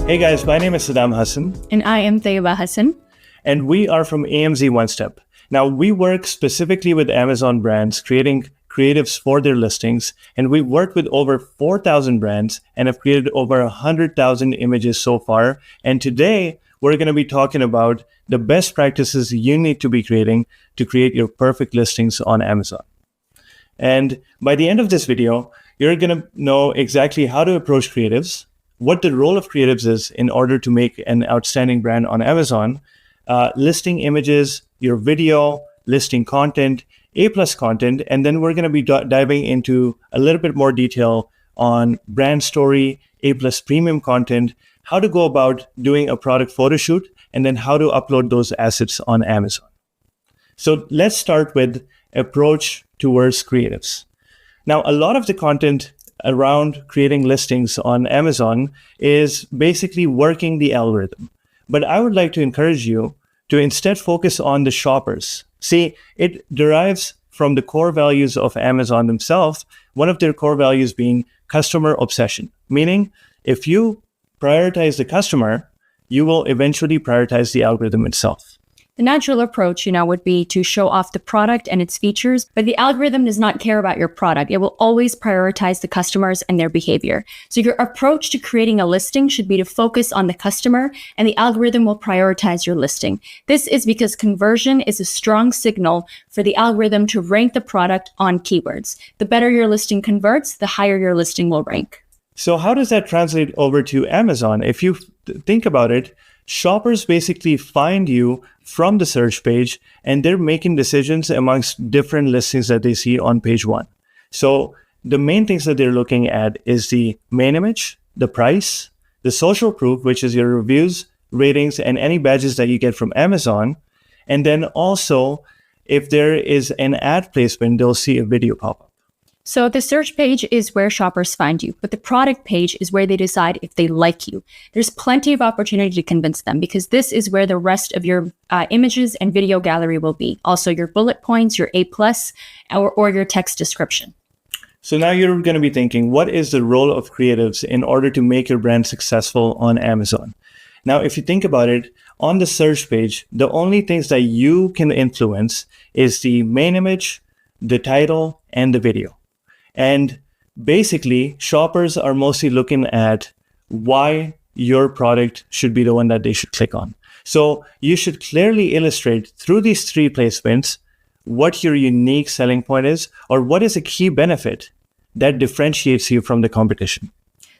Hey guys, my name is Saddam Hassan. And I am Thayyiba Hassan. And we are from AMZ One Step. Now, we work specifically with Amazon brands, creating creatives for their listings. And we worked with over 4,000 brands and have created over 100,000 images so far. And today, we're going to be talking about the best practices you need to be creating to create your perfect listings on Amazon. And by the end of this video, you're going to know exactly how to approach creatives, what the role of creatives is in order to make an outstanding brand on Amazon, listing images, your video, listing content, A+ content, and then we're going to be diving into a little bit more detail on brand story, A+ premium content, how to go about doing a product photo shoot, and then how to upload those assets on Amazon. So let's start with approach towards creatives. Now, a lot of the content around creating listings on Amazon is basically working the algorithm. But I would like to encourage you to instead focus on the shoppers. See, it derives from the core values of Amazon themselves, one of their core values being customer obsession, meaning if you prioritize the customer, you will eventually prioritize the algorithm itself. The natural approach, would be to show off the product and its features, but the algorithm does not care about your product. It will always prioritize the customers and their behavior. So your approach to creating a listing should be to focus on the customer, and the algorithm will prioritize your listing. This is because conversion is a strong signal for the algorithm to rank the product on keywords. The better your listing converts, the higher your listing will rank. So how does that translate over to Amazon? If you think about it, shoppers basically find you from the search page and they're making decisions amongst different listings that they see on page one. So the main things that they're looking at is the main image, the price, the social proof, which is your reviews, ratings, and any badges that you get from Amazon. And then also, if there is an ad placement, they'll see a video pop up. So the search page is where shoppers find you, but the product page is where they decide if they like you. There's plenty of opportunity to convince them because this is where the rest of your images and video gallery will be. Also your bullet points, your A+, or your text description. So now you're going to be thinking, what is the role of creatives in order to make your brand successful on Amazon? Now, if you think about it, on the search page, the only things that you can influence is the main image, the title, and the video. And basically, shoppers are mostly looking at why your product should be the one that they should click on. So you should clearly illustrate through these three placements what your unique selling point is, or what is a key benefit that differentiates you from the competition.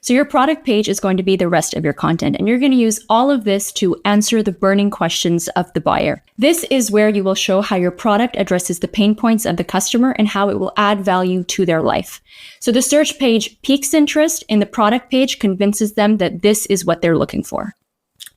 So your product page is going to be the rest of your content, and you're going to use all of this to answer the burning questions of the buyer. This is where you will show how your product addresses the pain points of the customer and how it will add value to their life. So the search page piques interest, and the product page convinces them that this is what they're looking for.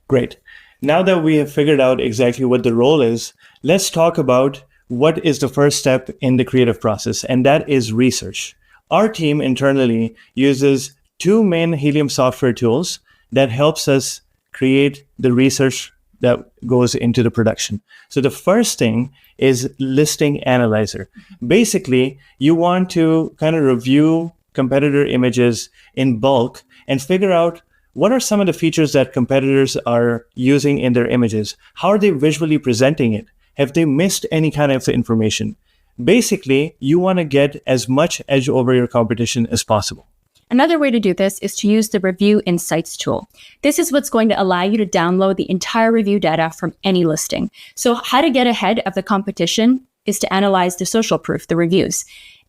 Great. Now that we have figured out exactly what the role is, let's talk about what is the first step in the creative process, and that is research. Our team internally uses two main Helium software tools that helps us create the research that goes into the production. So the first thing is Listing Analyzer. Basically, you want to kind of review competitor images in bulk and figure out what are some of the features that competitors are using in their images. How are they visually presenting it? Have they missed any kind of information? Basically, you want to get as much edge over your competition as possible. Another way to do this is to use the Review Insights tool. This is what's going to allow you to download the entire review data from any listing. So how to get ahead of the competition is to analyze the social proof, the reviews.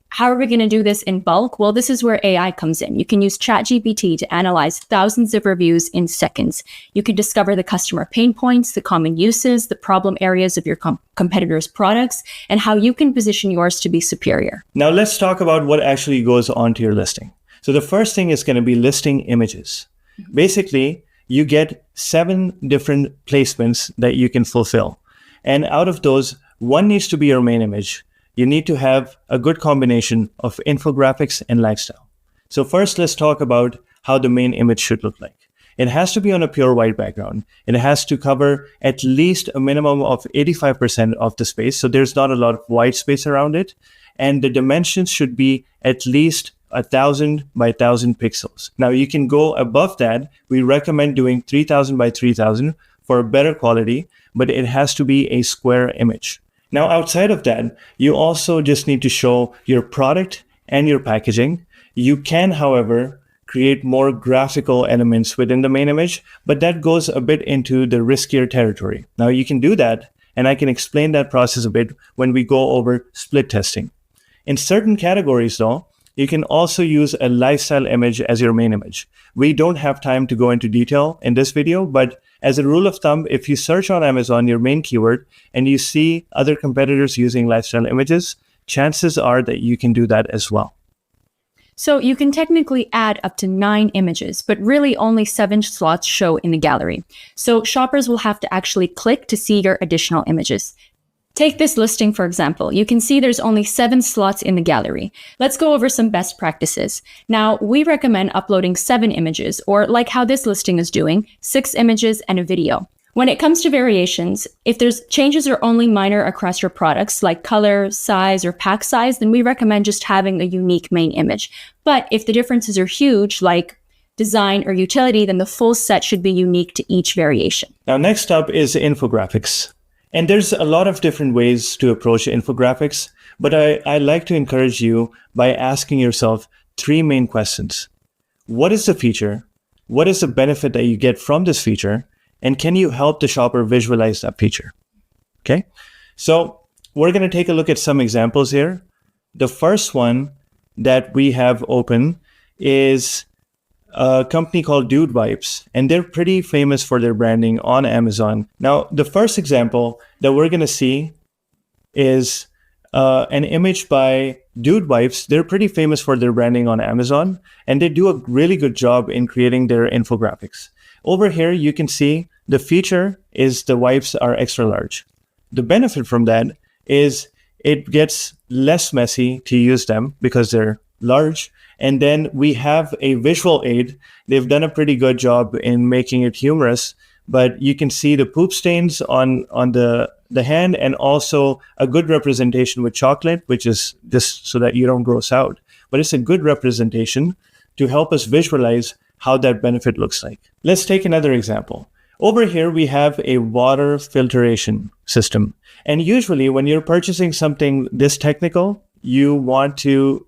How are we going to do this in bulk? Well, this is where AI comes in. You can use ChatGPT to analyze thousands of reviews in seconds. You can discover the customer pain points, the common uses, the problem areas of your competitors' products, and how you can position yours to be superior. Now let's talk about what actually goes onto your listing. So the first thing is going to be listing images. Basically, you get 7 different placements that you can fulfill. And out of those, one needs to be your main image. You need to have a good combination of infographics and lifestyle. So first, let's talk about how the main image should look like. It has to be on a pure white background. It has to cover at least a minimum of 85% of the space. So there's not a lot of white space around it. And the dimensions should be at least 1,000 by 1,000 pixels. Now you can go above that. We recommend doing 3,000 by 3,000 for a better quality, but it has to be a square image. Now, outside of that, you also just need to show your product and your packaging. You can, however, create more graphical elements within the main image, but that goes a bit into the riskier territory. Now, you can do that, and I can explain that process a bit when we go over split testing. In certain categories, though, you can also use a lifestyle image as your main image. We don't have time to go into detail in this video, but as a rule of thumb, if you search on Amazon your main keyword and you see other competitors using lifestyle images, chances are that you can do that as well. So you can technically add up to 9 images, but really only 7 slots show in the gallery. So shoppers will have to actually click to see your additional images. Take this listing, for example. You can see there's only 7 slots in the gallery. Let's go over some best practices. Now, we recommend uploading 7 images, or like how this listing is doing, 6 images and a video. When it comes to variations, if there's changes are only minor across your products, like color, size, or pack size, then we recommend just having a unique main image. But if the differences are huge, like design or utility, then the full set should be unique to each variation. Now, next up is infographics. And there's a lot of different ways to approach infographics, but I like to encourage you by asking yourself 3 main questions. What is the feature? What is the benefit that you get from this feature? And can you help the shopper visualize that feature? Okay, so we're going to take a look at some examples here. The first one that we have open is a company called Dude Wipes, and they're pretty famous for their branding on Amazon. Now, the first example that we're going to see is an image by Dude Wipes. They're pretty famous for their branding on Amazon, and they do a really good job in creating their infographics. Over here, you can see the feature is the wipes are extra large. The benefit from that is it gets less messy to use them because they're large. And then we have a visual aid. They've done a pretty good job in making it humorous, but you can see the poop stains on the hand, and also a good representation with chocolate, which is just so that you don't gross out. But it's a good representation to help us visualize how that benefit looks like. Let's take another example. Over here, we have a water filtration system. And usually when you're purchasing something this technical, you want to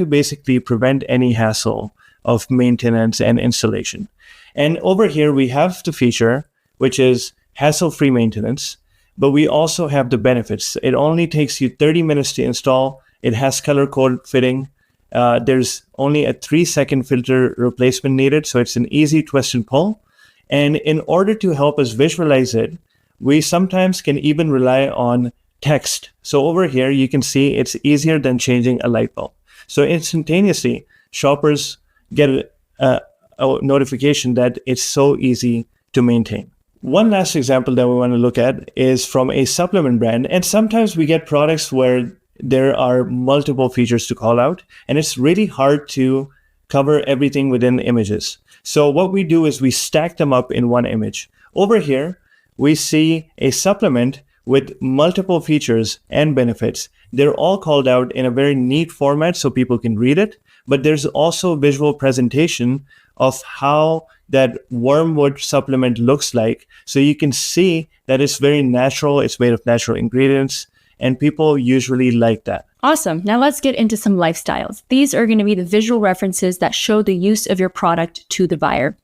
basically prevent any hassle of maintenance and installation. And over here, we have the feature, which is hassle-free maintenance, but we also have the benefits. It only takes you 30 minutes to install. It has color code fitting. There's only a 3-second filter replacement needed, so it's an easy twist and pull. And in order to help us visualize it, we sometimes can even rely on text. So over here, you can see it's easier than changing a light bulb. So instantaneously, shoppers get a notification that it's so easy to maintain. One last example that we want to look at is from a supplement brand. And sometimes we get products where there are multiple features to call out, and it's really hard to cover everything within images. So what we do is we stack them up in one image. Over here, we see a supplement with multiple features and benefits. They're all called out in a very neat format so people can read it, but there's also visual presentation of how that wormwood supplement looks like. So you can see that it's very natural, it's made of natural ingredients, and people usually like that. Awesome. Now let's get into some lifestyles. These are going to be the visual references that show the use of your product to the buyer.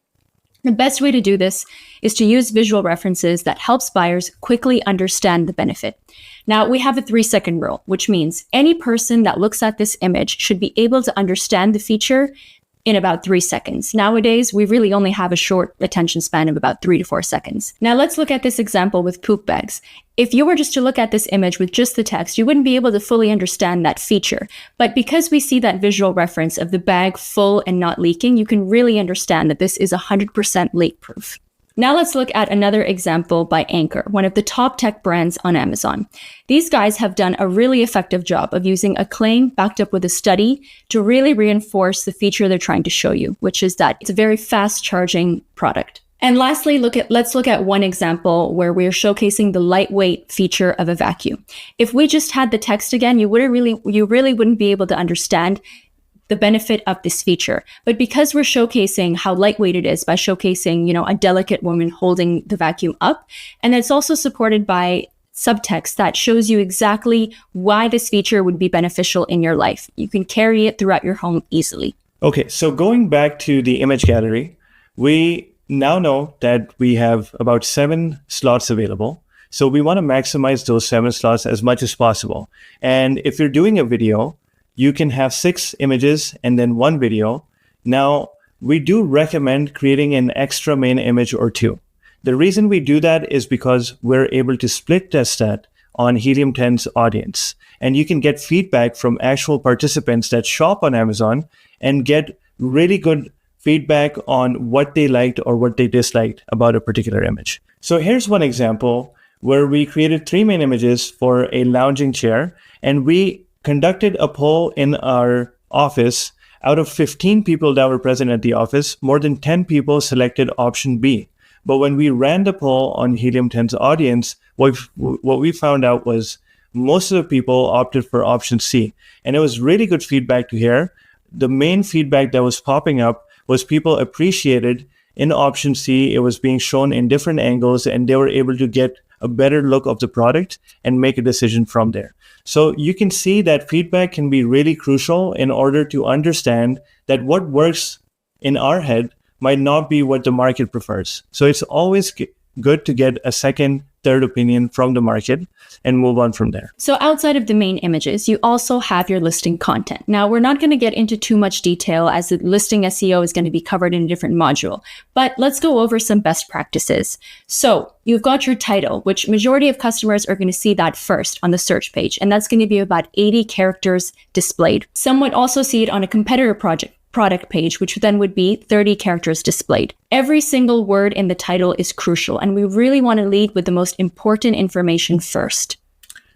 The best way to do this is to use visual references that helps buyers quickly understand the benefit. Now, we have a 3-second rule, which means any person that looks at this image should be able to understand the feature in about 3 seconds. Nowadays, we really only have a short attention span of about 3 to 4 seconds. Now let's look at this example with poop bags. If you were just to look at this image with just the text, you wouldn't be able to fully understand that feature. But because we see that visual reference of the bag full and not leaking, you can really understand that this is 100% leak-proof. Now let's look at another example by Anchor, one of the top tech brands on Amazon. These guys have done a really effective job of using a claim backed up with a study to really reinforce the feature they're trying to show you, which is that it's a very fast charging product. And lastly, let's look at one example where we're showcasing the lightweight feature of a vacuum. If we just had the text again, you really wouldn't be able to understand the benefit of this feature. But because we're showcasing how lightweight it is by showcasing, a delicate woman holding the vacuum up, and it's also supported by subtext that shows you exactly why this feature would be beneficial in your life. You can carry it throughout your home easily. Okay, so going back to the image gallery, we now know that we have about 7 slots available. So we want to maximize those 7 slots as much as possible. And if you're doing a video, you can have 6 images and then 1 video. Now, we do recommend creating an extra main image or 2. The reason we do that is because we're able to split test that on Helium 10's audience. And you can get feedback from actual participants that shop on Amazon and get really good feedback on what they liked or what they disliked about a particular image. So here's one example where we created 3 main images for a lounging chair, and we conducted a poll in our office. Out of 15 people that were present at the office, more than 10 people selected option B. But when we ran the poll on Helium 10's audience, what we found out was most of the people opted for option C. And it was really good feedback to hear. The main feedback that was popping up was people appreciated in option C. It was being shown in different angles, and they were able to get a better look of the product and make a decision from there. So you can see that feedback can be really crucial in order to understand that what works in our head might not be what the market prefers. So it's always good to get a second, third opinion from the market and move on from there. So outside of the main images, you also have your listing content. Now, we're not going to get into too much detail as the listing SEO is going to be covered in a different module, but let's go over some best practices. So you've got your title, which majority of customers are going to see that first on the search page, and that's going to be about 80 characters displayed. Some would also see it on a competitor product page, which then would be 30 characters displayed. Every single word in the title is crucial, and we really want to lead with the most important information first.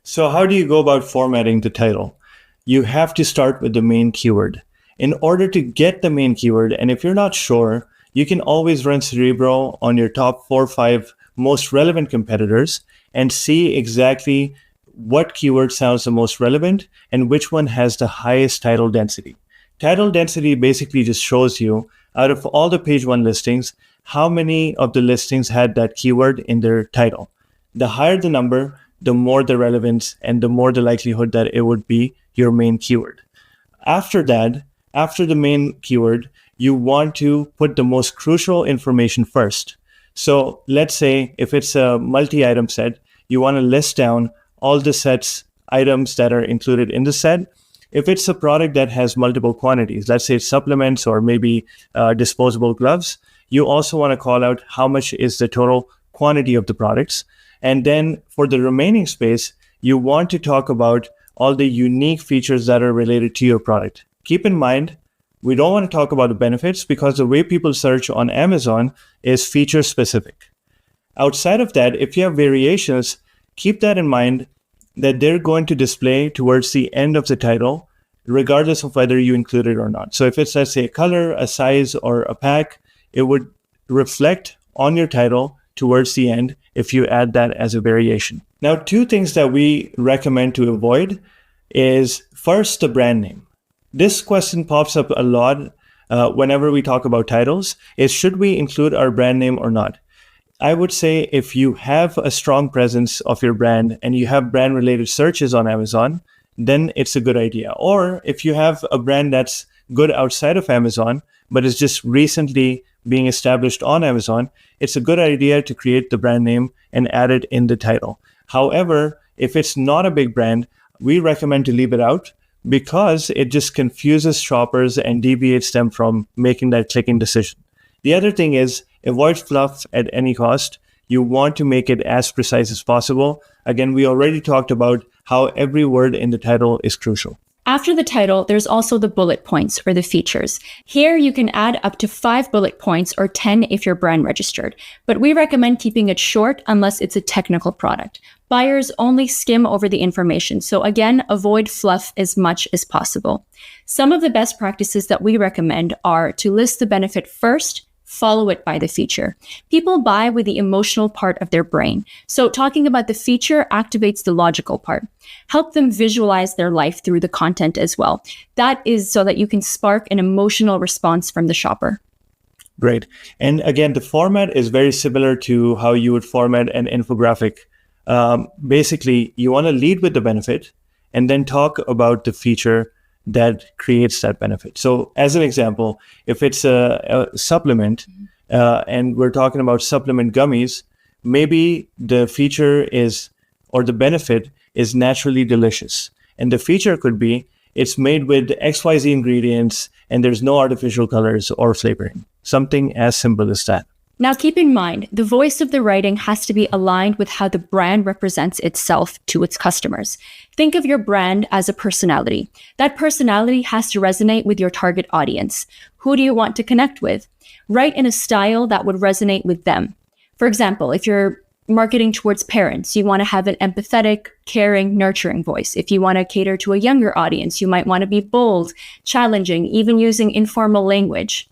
So how do you go about formatting the title? You have to start with the main keyword. In order to get the main keyword, and if you're not sure, you can always run Cerebro on your top 4 or 5 most relevant competitors and see exactly what keyword sounds the most relevant and which one has the highest title density. Title density basically just shows you, out of all the page 1 listings, how many of the listings had that keyword in their title. The higher the number, the more the relevance and the more the likelihood that it would be your main keyword. After that, after the main keyword, you want to put the most crucial information first. So let's say if it's a multi-item set, you want to list down all the sets, items that are included in the set. If it's a product that has multiple quantities, let's say it's supplements or maybe disposable gloves, you also want to call out how much is the total quantity of the products. And then for the remaining space, you want to talk about all the unique features that are related to your product. Keep in mind, we don't want to talk about the benefits because the way people search on Amazon is feature specific. Outside of that, if you have variations, keep that in mind that they're going to display towards the end of the title, regardless of whether you include it or not. So if it's, let's say, a color, a size, or a pack, it would reflect on your title towards the end if you add that as a variation. Now, 2 things that we recommend to avoid is first, the brand name. This question pops up a lot whenever we talk about titles, is should we include our brand name or not? I would say if you have a strong presence of your brand and you have brand related searches on Amazon, then it's a good idea. Or if you have a brand that's good outside of Amazon, but is just recently being established on Amazon, it's a good idea to create the brand name and add it in the title. However, if it's not a big brand, we recommend to leave it out because it just confuses shoppers and deviates them from making that clicking decision. The other thing is avoid fluff at any cost. You want to make it as precise as possible. Again, we already talked about how every word in the title is crucial. After the title, there's also the bullet points or the features. Here you can add up to 5 bullet points or 10 if you're brand registered, but we recommend keeping it short unless it's a technical product. Buyers only skim over the information, so again, avoid fluff as much as possible. Some of the best practices that we recommend are to list the benefit first, follow it by the feature. People buy with the emotional part of their brain. So talking about the feature activates the logical part. Help them visualize their life through the content as well. That is so that you can spark an emotional response from the shopper. Great. And again, the format is very similar to how you would format an infographic. Basically, you want to lead with the benefit and then talk about the feature that creates that benefit. So as an example, if it's a supplement and we're talking about supplement gummies, maybe the feature is, or the benefit is naturally delicious. And the feature could be, it's made with XYZ ingredients and there's no artificial colors or flavoring. Something as simple as that. Now, keep in mind, the voice of the writing has to be aligned with how the brand represents itself to its customers. Think of your brand as a personality. That personality has to resonate with your target audience. Who do you want to connect with? Write in a style that would resonate with them. For example, if you're marketing towards parents, you want to have an empathetic, caring, nurturing voice. If you want to cater to a younger audience, you might want to be bold, challenging, even using informal language.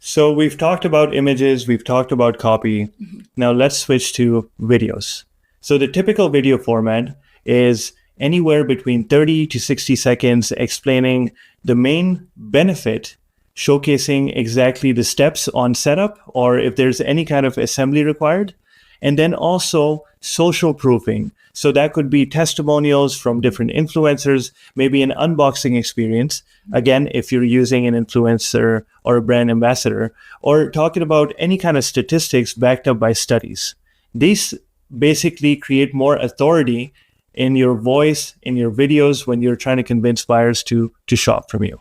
So we've talked about images, we've talked about copy. Now let's switch to videos. So the typical video format is anywhere between 30 to 60 seconds explaining the main benefit, showcasing exactly the steps on setup or if there's any kind of assembly required, and then also social proofing. So that could be testimonials from different influencers, maybe an unboxing experience. Again, if you're using an influencer or a brand ambassador, or talking about any kind of statistics backed up by studies. These basically create more authority in your voice, in your videos, when you're trying to convince buyers to shop from you.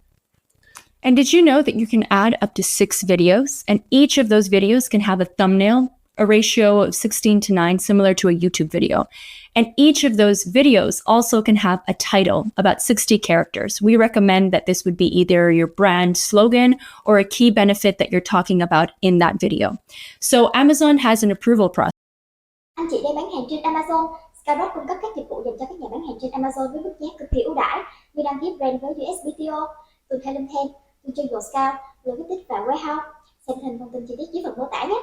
And did you know that you can add up to 6 videos, and each of those videos can have a thumbnail, a ratio of 16:9, similar to a YouTube video. And each of those videos also can have a title, about 60 characters. We recommend that this would be either your brand slogan or a key benefit that you're talking about in that video. So Amazon has an approval process. Anh chị đang bán hàng trên Amazon. Skyrock cung cấp các dịch vụ dành cho các nhà bán hàng trên Amazon với mức giá cực kỳ ưu đãi như đăng ký brand với USPTO, từ Thailand, từ chương Scout, logistics và warehouse. Xem hình thông tin chi tiết dưới phần mô tả nhé.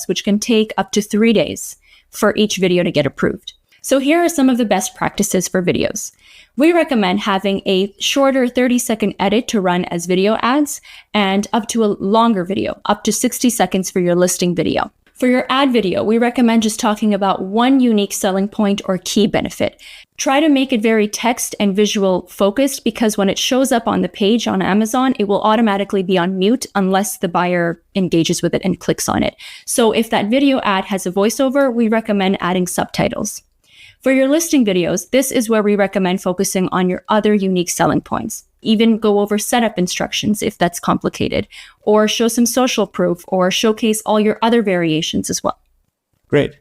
Which can take up to 3 days for each video to get approved. So here are some of the best practices for videos. We recommend having a shorter 30-second edit to run as video ads and up to a longer video, up to 60 seconds for your listing video. For your ad video, we recommend just talking about one unique selling point or key benefit. Try to make it very text and visual focused because when it shows up on the page on Amazon, it will automatically be on mute unless the buyer engages with it and clicks on it. So if that video ad has a voiceover, we recommend adding subtitles. For your listing videos, this is where we recommend focusing on your other unique selling points. Even go over setup instructions if that's complicated, or show some social proof, or showcase all your other variations as well. Great.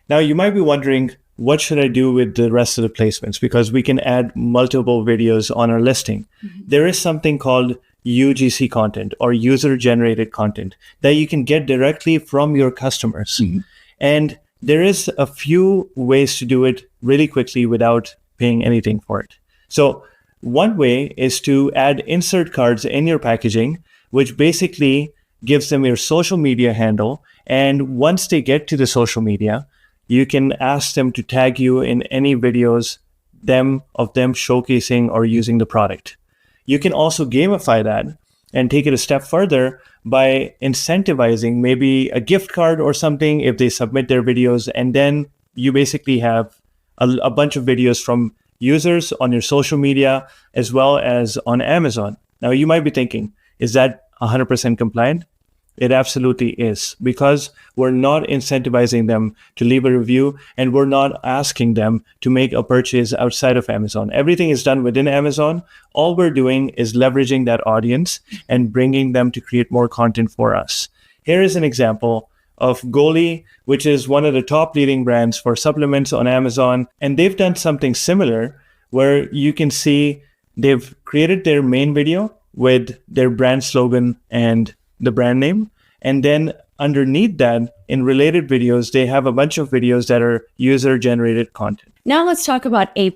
Now you might be wondering, what should I do with the rest of the placements? Because we can add multiple videos on our listing. There is something called UGC content or user-generated content that you can get directly from your customers. And there is a few ways to do it really quickly without paying anything for it. So one way is to add insert cards in your packaging, which basically gives them your social media handle. And once they get to the social media, you can ask them to tag you in any videos of them showcasing or using the product. You can also gamify that and take it a step further by incentivizing maybe a gift card or something if they submit their videos. And then you basically have a bunch of videos from users on your social media as well as on Amazon. Now you might be thinking, is that 100% compliant? It absolutely is, because we're not incentivizing them to leave a review and we're not asking them to make a purchase outside of Amazon. Everything is done within Amazon. All we're doing is leveraging that audience and bringing them to create more content for us. Here is an example of Goli, which is one of the top leading brands for supplements on Amazon. And they've done something similar where you can see they've created their main video with their brand slogan and the brand name. And then underneath that, in related videos, they have a bunch of videos that are user-generated content. Now let's talk about A+.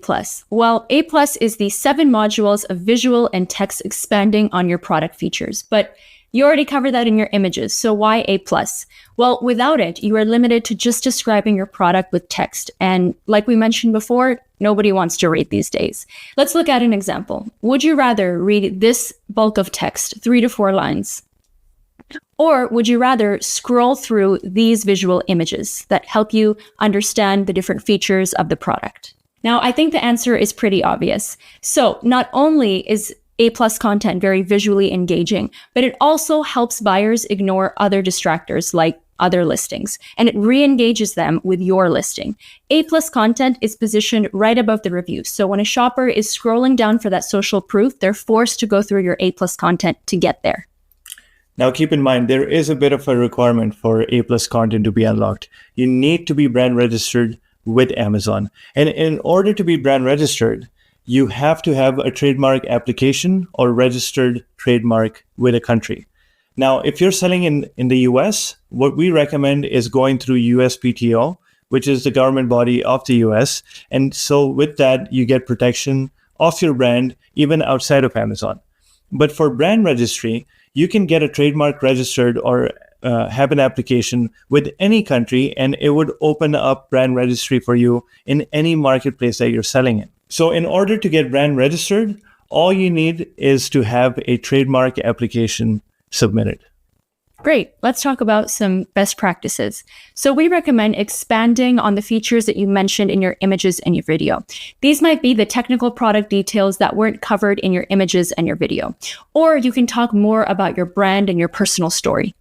Well, A+ is the 7 modules of visual and text expanding on your product features. But You already covered that in your images, so why A+? Well, without it, you are limited to just describing your product with text. And like we mentioned before, nobody wants to read these days. Let's look at an example. Would you rather read this bulk of text, 3 to 4 lines? Or would you rather scroll through these visual images that help you understand the different features of the product? Now, I think the answer is pretty obvious. So not only is A+ content very visually engaging, but it also helps buyers ignore other distractors like other listings, and it re-engages them with your listing. A+ content is positioned right above the review. So when a shopper is scrolling down for that social proof, they're forced to go through your A+ content to get there. Now, keep in mind, there is a bit of a requirement for A+ content to be unlocked. You need to be brand registered with Amazon. And in order to be brand registered, you have to have a trademark application or registered trademark with a country. Now, if you're selling in the US, what we recommend is going through USPTO, which is the government body of the US. And so with that, you get protection of your brand even outside of Amazon. But for brand registry, you can get a trademark registered or have an application with any country, and it would open up brand registry for you in any marketplace that you're selling in. So in order to get brand registered, all you need is to have a trademark application submitted. Great. Let's talk about some best practices. So we recommend expanding on the features that you mentioned in your images and your video. These might be the technical product details that weren't covered in your images and your video. Or you can talk more about your brand and your personal story.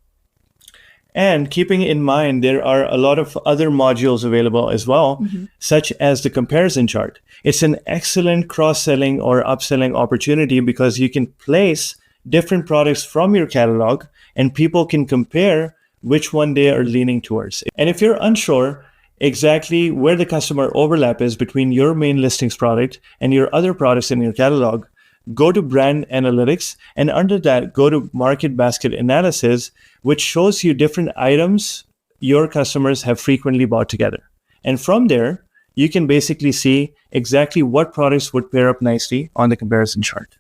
And keeping in mind, there are a lot of other modules available as well, such as the comparison chart. It's an excellent cross-selling or upselling opportunity because you can place different products from your catalog and people can compare which one they are leaning towards. And if you're unsure exactly where the customer overlap is between your main listings product and your other products in your catalog, go to brand analytics, and under that, go to market basket analysis, which shows you different items your customers have frequently bought together. And from there, you can basically see exactly what products would pair up nicely on the comparison chart.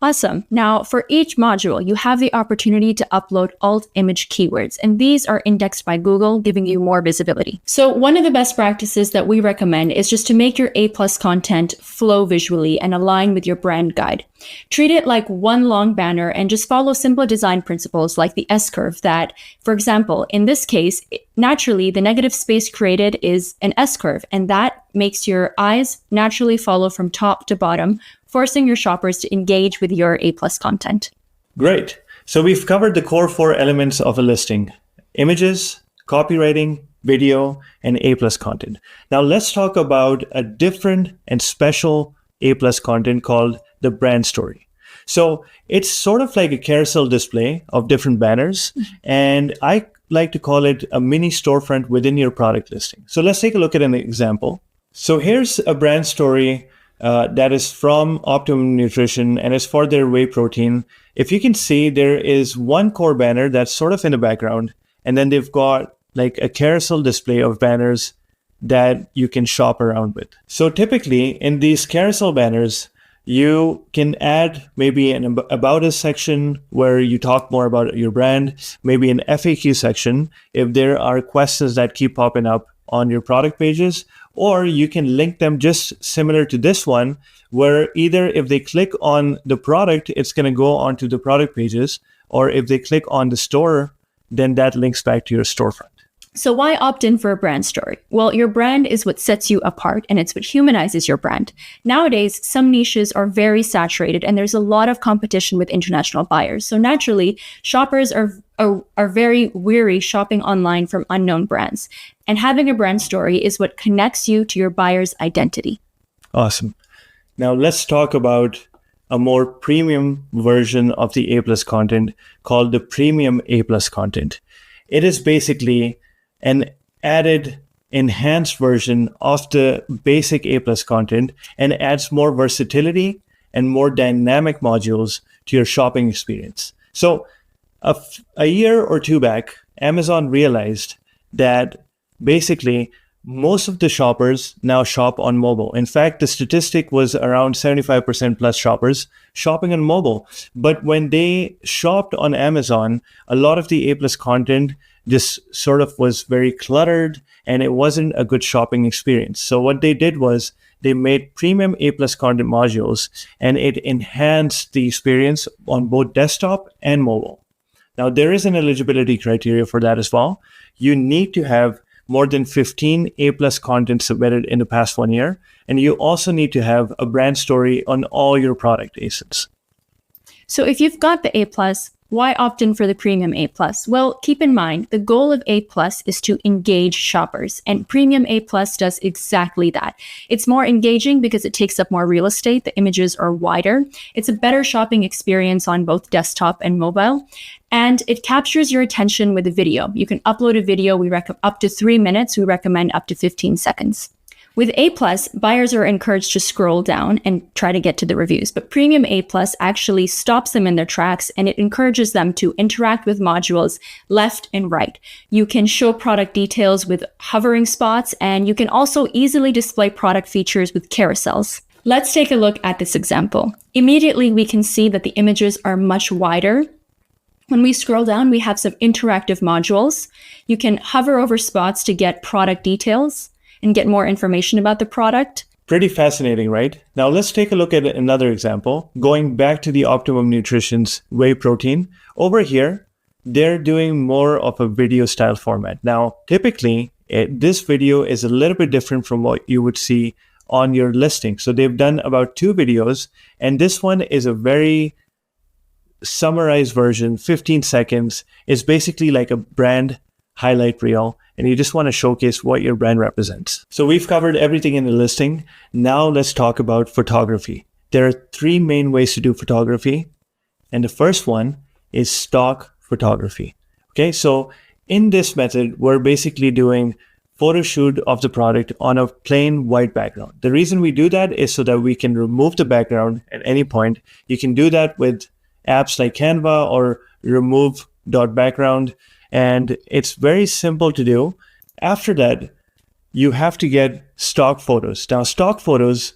Awesome. Now, for each module, you have the opportunity to upload alt image keywords, and these are indexed by Google, giving you more visibility. So one of the best practices that we recommend is just to make your A+ content flow visually and align with your brand guide. Treat it like one long banner and just follow simple design principles like the S-curve that, for example, in this case, naturally, the negative space created is an S-curve, and that makes your eyes naturally follow from top to bottom, forcing your shoppers to engage with your A+ content. Great. So we've covered the core 4 elements of a listing: images, copywriting, video, and A+ content. Now let's talk about a different and special A+ content called the brand story. So it's sort of like a carousel display of different banners, and I like to call it a mini storefront within your product listing. So let's take a look at an example. So here's a brand story that is from Optimum Nutrition and is for their whey protein. If you can see, there is one core banner that's sort of in the background, and then they've got like a carousel display of banners that you can shop around with. So typically in these carousel banners, you can add maybe an About Us section where you talk more about your brand, maybe an FAQ section if there are questions that keep popping up on your product pages, or you can link them just similar to this one, where either if they click on the product, it's going to go onto the product pages, or if they click on the store, then that links back to your storefront. So why opt in for a brand story? Well, your brand is what sets you apart, and it's what humanizes your brand. Nowadays, some niches are very saturated, and there's a lot of competition with international buyers. So naturally, shoppers are very weary shopping online from unknown brands. And having a brand story is what connects you to your buyer's identity. Awesome. Now let's talk about a more premium version of the A+ content called the premium A+ content. It is basically an added, enhanced version of the basic A+ content and adds more versatility and more dynamic modules to your shopping experience. So a year or two back, Amazon realized that basically most of the shoppers now shop on mobile. In fact, the statistic was around 75% plus shoppers shopping on mobile. But when they shopped on Amazon, a lot of the A+ content just sort of was very cluttered and it wasn't a good shopping experience. So what they did was they made premium A+ content modules and it enhanced the experience on both desktop and mobile. Now, there is an eligibility criteria for that as well. You need to have more than 15 A+ content submitted in the past 1 year. And you also need to have a brand story on all your product ASINs. So if you've got the A+, why opt in for the premium A+? Well, keep in mind, the goal of A+ is to engage shoppers, and premium A+ does exactly that. It's more engaging because it takes up more real estate. The images are wider. It's a better shopping experience on both desktop and mobile. And it captures your attention with a video. You can upload a video. We recommend up to 3 minutes. We recommend up to 15 seconds. With A+, buyers are encouraged to scroll down and try to get to the reviews, but Premium A+ actually stops them in their tracks and it encourages them to interact with modules left and right. You can show product details with hovering spots, and you can also easily display product features with carousels. Let's take a look at this example. Immediately, we can see that the images are much wider. When we scroll down, we have some interactive modules. You can hover over spots to get product details and get more information about the product. Pretty fascinating, right? Now let's take a look at another example. Going back to the Optimum Nutrition's whey protein. Over here, they're doing more of a video style format. Now, typically, this video is a little bit different from what you would see on your listing. So they've done about 2 videos, and this one is a very summarized version, 15 seconds. It's basically like a brand highlight reel, and you just want to showcase what your brand represents. So we've covered everything in the listing. Now let's talk about photography. There are 3 main ways to do photography, and the first one is stock photography. Okay, so in this method, we're basically doing photo shoot of the product on a plain white background. The reason we do that is so that we can remove the background at any point. You can do that with apps like Canva or remove.background. And it's very simple to do. After that, you have to get stock photos. Now, stock photos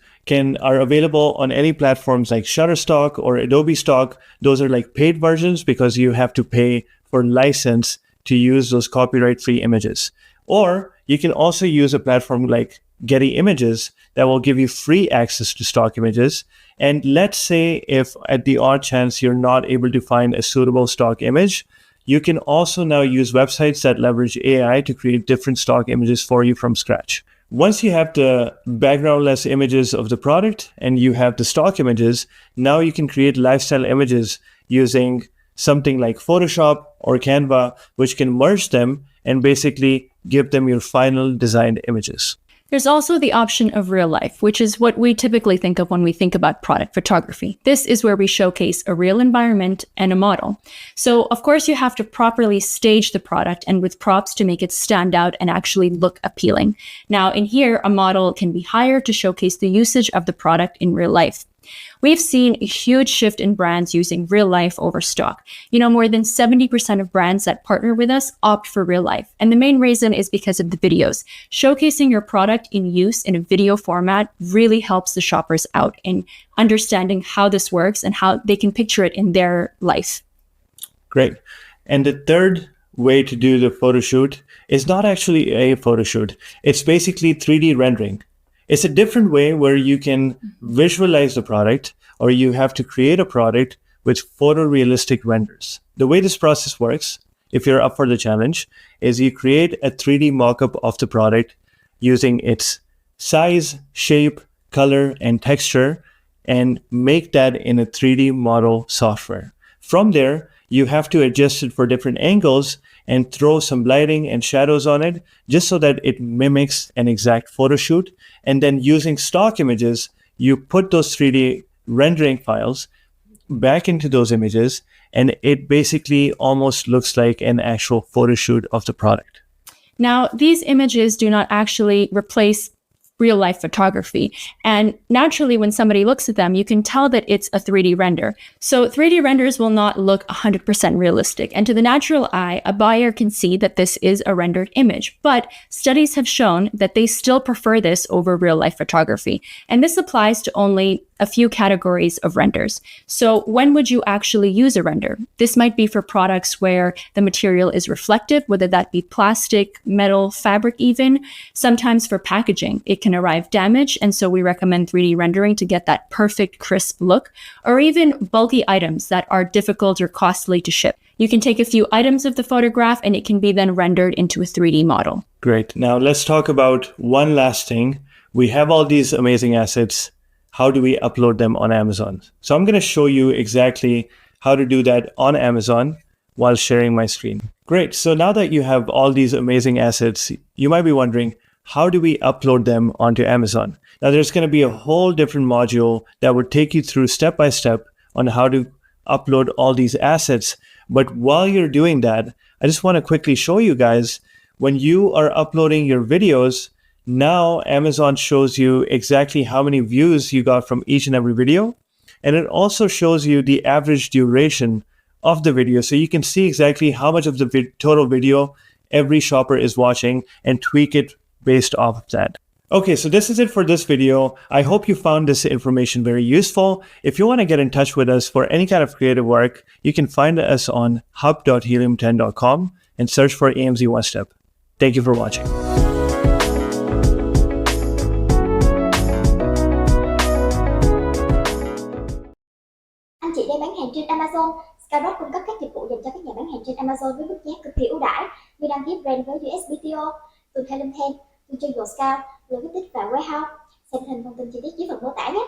are available on any platforms like Shutterstock or Adobe Stock. Those are like paid versions because you have to pay for license to use those copyright-free images. Or you can also use a platform like Getty Images that will give you free access to stock images. And let's say if at the odd chance you're not able to find a suitable stock image, you can also now use websites that leverage AI to create different stock images for you from scratch. Once you have the backgroundless images of the product and you have the stock images, now you can create lifestyle images using something like Photoshop or Canva, which can merge them and basically give them your final designed images. There's also the option of real life, which is what we typically think of when we think about product photography. This is where we showcase a real environment and a model. So, of course, you have to properly stage the product and with props to make it stand out and actually look appealing. Now, in here, a model can be hired to showcase the usage of the product in real life. We've seen a huge shift in brands using real life over stock. More than 70% of brands that partner with us opt for real life. And the main reason is because of the videos. Showcasing your product in use in a video format really helps the shoppers out in understanding how this works and how they can picture it in their life. Great. And the third way to do the photo shoot is not actually a photo shoot. It's basically 3D rendering. It's a different way where you can visualize the product, or you have to create a product with photorealistic renders. The way this process works, if you're up for the challenge, is you create a 3D mockup of the product using its size, shape, color, and texture, and make that in a 3D model software. From there, you have to adjust it for different angles and throw some lighting and shadows on it just so that it mimics an exact photo shoot. And then using stock images, you put those 3D rendering files back into those images, and it basically almost looks like an actual photo shoot of the product. Now, these images do not actually replace real life photography. And naturally, when somebody looks at them, you can tell that it's a 3D render. So 3D renders will not look 100% realistic. And to the natural eye, a buyer can see that this is a rendered image. But studies have shown that they still prefer this over real life photography. And this applies to only a few categories of renders. So when would you actually use a render? This might be for products where the material is reflective, whether that be plastic, metal, fabric even. Sometimes for packaging, it can arrive damaged, and so we recommend 3D rendering to get that perfect, crisp look, or even bulky items that are difficult or costly to ship. You can take a few items of the photograph and it can be then rendered into a 3D model. Great. Now let's talk about one last thing. We have all these amazing assets. How do we upload them on Amazon? So I'm going to show you exactly how to do that on Amazon while sharing my screen. Great. So now that you have all these amazing assets, you might be wondering, how do we upload them onto Amazon? Now there's going to be a whole different module that would take you through step by step on how to upload all these assets. But while you're doing that, I just want to quickly show you guys, when you are uploading your videos, now Amazon shows you exactly how many views you got from each and every video. And it also shows you the average duration of the video. So you can see exactly how much of the total video every shopper is watching and tweak it based off of that. Okay, so this is it for this video. I hope you found this information very useful. If you want to get in touch with us for any kind of creative work, you can find us on hub.helium10.com and search for AMZ One Step. Thank you for watching. Anh chị đang bán hàng trên Amazon. Skyrock cung cấp các dịch vụ dành cho các nhà bán hàng trên Amazon với mức giá cực kỳ ưu đãi như đăng ký brand với USPTO, từ Helen, từ trên Scout, logistics và warehouse. Xem thêm thông tin chi tiết dưới phần mô tả nhé.